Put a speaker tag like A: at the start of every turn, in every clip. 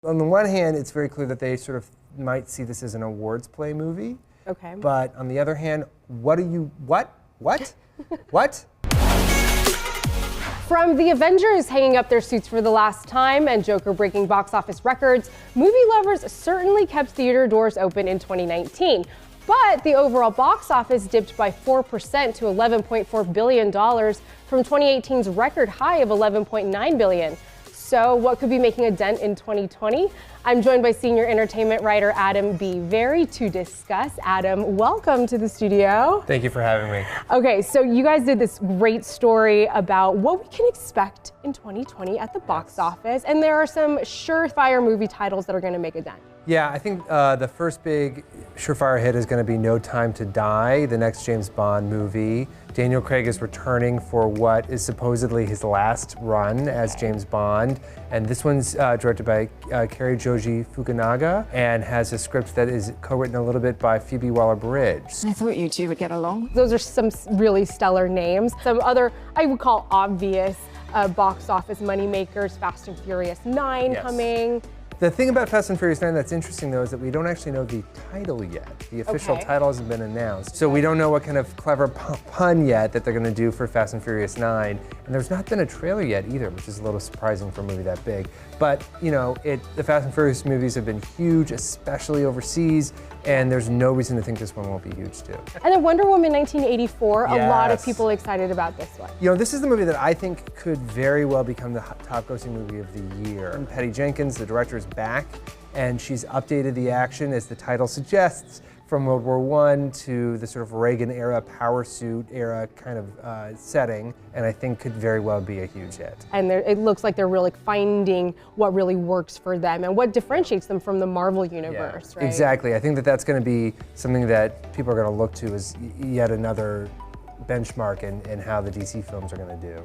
A: On the one hand, it's very clear that they sort of might see this as an awards play movie.
B: Okay.
A: But on the other hand, what? What?
B: From the Avengers hanging up their suits for the last time and Joker breaking box office records, movie lovers certainly kept theater doors open in 2019. But the overall box office dipped by 4% to $11.4 billion from 2018's record high of $11.9 billion. So what could be making a dent in 2020? I'm joined by senior entertainment writer Adam B. Very to discuss. Adam, welcome to the studio.
A: Thank you for having me.
B: Okay, so you guys did this great story about what we can expect in 2020 at the box office, and there are some surefire movie titles that are going to make a dent.
A: Yeah, I think the first big surefire hit is going to be No Time to Die, the next James Bond movie. Daniel Craig is returning for what is supposedly his last run as James Bond. And this one's directed by Cary Joji Fukunaga and has a script that is co-written a little bit by Phoebe Waller-Bridge.
C: I thought you two would get along.
B: Those are some really stellar names. Some other, I would call obvious box office moneymakers, Fast and Furious 9 coming.
A: The thing about Fast and Furious 9 that's interesting, though, is that we don't actually know the title yet. The official title hasn't been announced. So we don't know what kind of clever pun yet that they're going to do for Fast and Furious 9. And there's not been a trailer yet either, which is a little surprising for a movie that big. But, you know, the Fast and Furious movies have been huge, especially overseas, and there's no reason to think this one won't be huge, too.
B: And then Wonder Woman 1984, a lot of people excited about this one.
A: You know, this is the movie that I think could very well become the top grossing movie of the year. Patty Jenkins, the director, is back, and she's updated the action, as the title suggests, from World War I to the sort of Reagan-era power suit era kind of setting, and I think could very well be a huge hit.
B: And it looks like they're really finding what really works for them and what differentiates them from the Marvel universe, right?
A: Exactly. I think that that's going to be something that people are going to look to as yet another benchmark in how the DC films are going to do.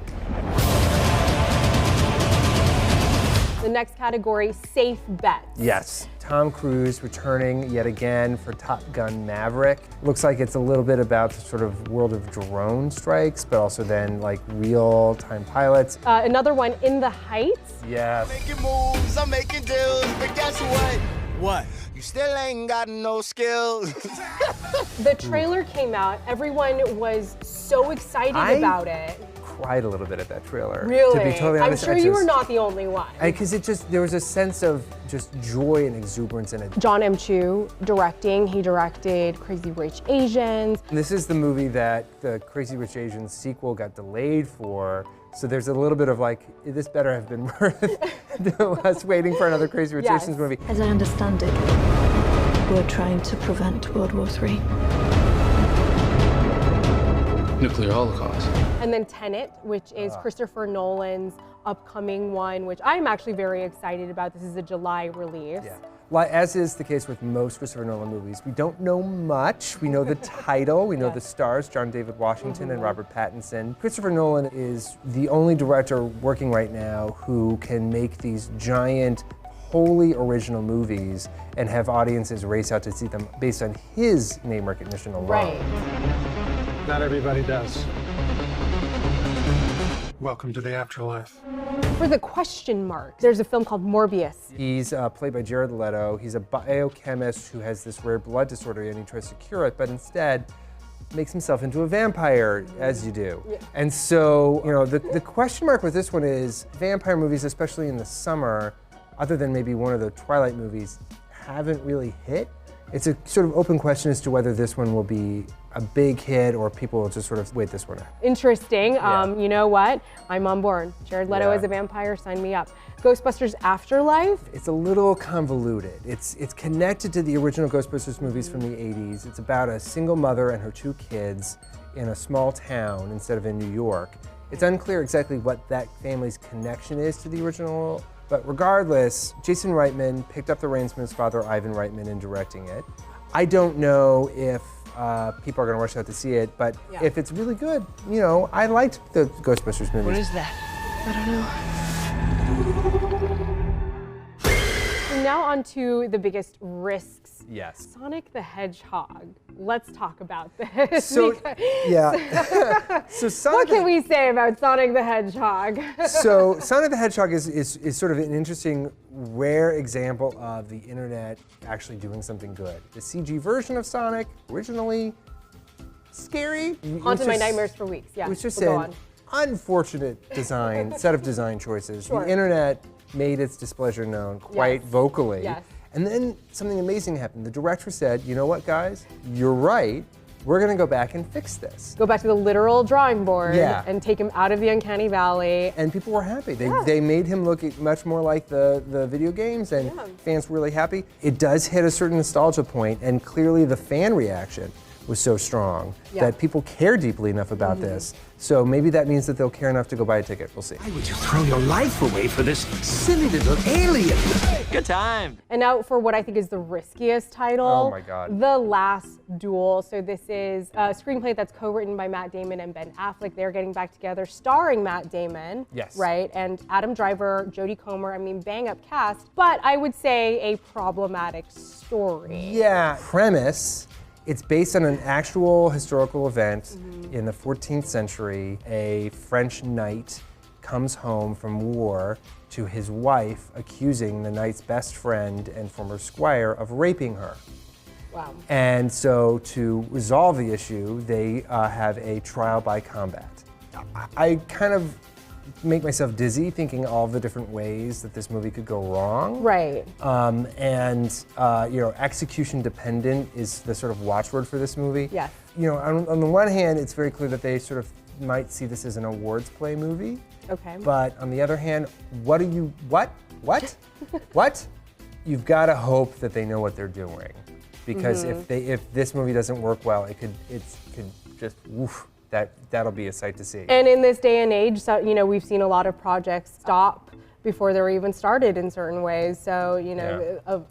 B: The next category, safe bets.
A: Yes. Tom Cruise returning yet again for Top Gun Maverick. Looks like it's a little bit about the sort of world of drone strikes, but also then like real-time pilots.
B: Another one, In the Heights.
A: Yes.
D: I'm making moves, I'm making deals, but guess what? What? You still ain't got no skills.
B: The trailer came out. Everyone was so excited about it.
A: Cried a little bit at that trailer.
B: Really?
A: To be totally honest,
B: I'm sure you were not the only one.
A: Because there was a sense of just joy and exuberance in it.
B: John M. Chu directing. He directed Crazy Rich Asians.
A: This is the movie that the Crazy Rich Asians sequel got delayed for. So there's a little bit of like, this better have been worth us waiting for another Crazy Rich Asians movie.
E: As I understand it, we're trying to prevent World War III.
F: Nuclear holocaust.
B: And then Tenet, which is Christopher Nolan's upcoming one, which I'm actually very excited about. This is a July release.
A: Yeah. Well, as is the case with most Christopher Nolan movies, we don't know much. We know the title, we know the stars, John David Washington and Robert Pattinson. Christopher Nolan is the only director working right now who can make these giant, wholly original movies and have audiences race out to see them based on his name recognition alone.
B: Right.
G: Not everybody does. Welcome to the afterlife.
B: For the question mark, there's a film called Morbius.
A: He's played by Jared Leto. He's a biochemist who has this rare blood disorder and he tries to cure it, but instead makes himself into a vampire, as you do. Yeah. And so, you know, the question mark with this one is vampire movies, especially in the summer, other than maybe one of the Twilight movies, haven't really hit. It's a sort of open question as to whether this one will be a big hit or people will just sort of wait this one out.
B: Interesting. You know what? I'm on board. Jared Leto as a vampire, sign me up. Ghostbusters Afterlife.
A: It's a little convoluted. It's connected to the original Ghostbusters movies from the 80s. It's about a single mother and her two kids in a small town instead of in New York. It's unclear exactly what that family's connection is to the original. But regardless, Jason Reitman picked up the reins from his father, Ivan Reitman, in directing it. I don't know if people are going to rush out to see it, but if it's really good, you know, I liked the Ghostbusters movies.
D: What is that?
E: I don't know.
B: So now on to the biggest risks.
A: Yes.
B: Sonic the Hedgehog. Let's talk about this.
A: So, yeah. So
B: What can we say about Sonic the Hedgehog?
A: So Sonic the Hedgehog is sort of an interesting, rare example of the internet actually doing something good. The CG version of Sonic, originally scary.
B: Haunted my nightmares for weeks. Yeah.
A: It was just
B: we'll go
A: an
B: on.
A: unfortunate set of design choices.
B: Sure.
A: The internet made its displeasure known quite vocally.
B: Yes.
A: And then something amazing happened. The director said, you know what, guys? You're right. We're going to go back and fix this.
B: Go back to the literal drawing board
A: Yeah.
B: and take him out of the uncanny valley.
A: And people were happy. They made him look much more like the video games, and fans were really happy. It does hit a certain nostalgia point, and clearly the fan reaction was so strong that people care deeply enough about this. So maybe that means that they'll care enough to go buy a ticket. We'll see.
C: Why would you throw your life away for this silly little alien?
D: Good time.
B: And now for what I think is the riskiest title.
A: Oh my God.
B: The Last Duel. So this is a screenplay that's co-written by Matt Damon and Ben Affleck. They're getting back together, starring Matt Damon.
A: Yes.
B: Right? And Adam Driver, Jodie Comer. I mean, bang up cast. But I would say a problematic story.
A: Yeah. Premise. It's based on an actual historical event in the 14th century. A French knight comes home from war to his wife, accusing the knight's best friend and former squire of raping her.
B: Wow.
A: And so to resolve the issue, they have a trial by combat. I kind of make myself dizzy thinking all the different ways that this movie could go wrong.
B: Right.
A: Execution dependent is the sort of watchword for this movie.
B: Yes.
A: You know, on the one hand, it's very clear that they sort of might see this as an awards play movie.
B: Okay.
A: But on the other hand, what? What? You've got to hope that they know what they're doing, because if this movie doesn't work well, it could just woof. That'll be a sight to see.
B: And in this day and age, so, we've seen a lot of projects stop before they were even started in certain ways. So,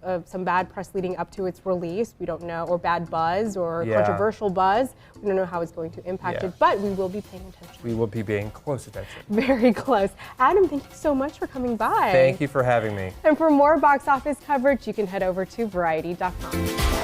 B: of some bad press leading up to its release, we don't know, or bad buzz or controversial buzz. We don't know how it's going to impact it, but we will be paying attention.
A: We will be paying close attention.
B: Very close. Adam, thank you so much for coming by.
A: Thank you for having me.
B: And for more box office coverage, you can head over to Variety.com.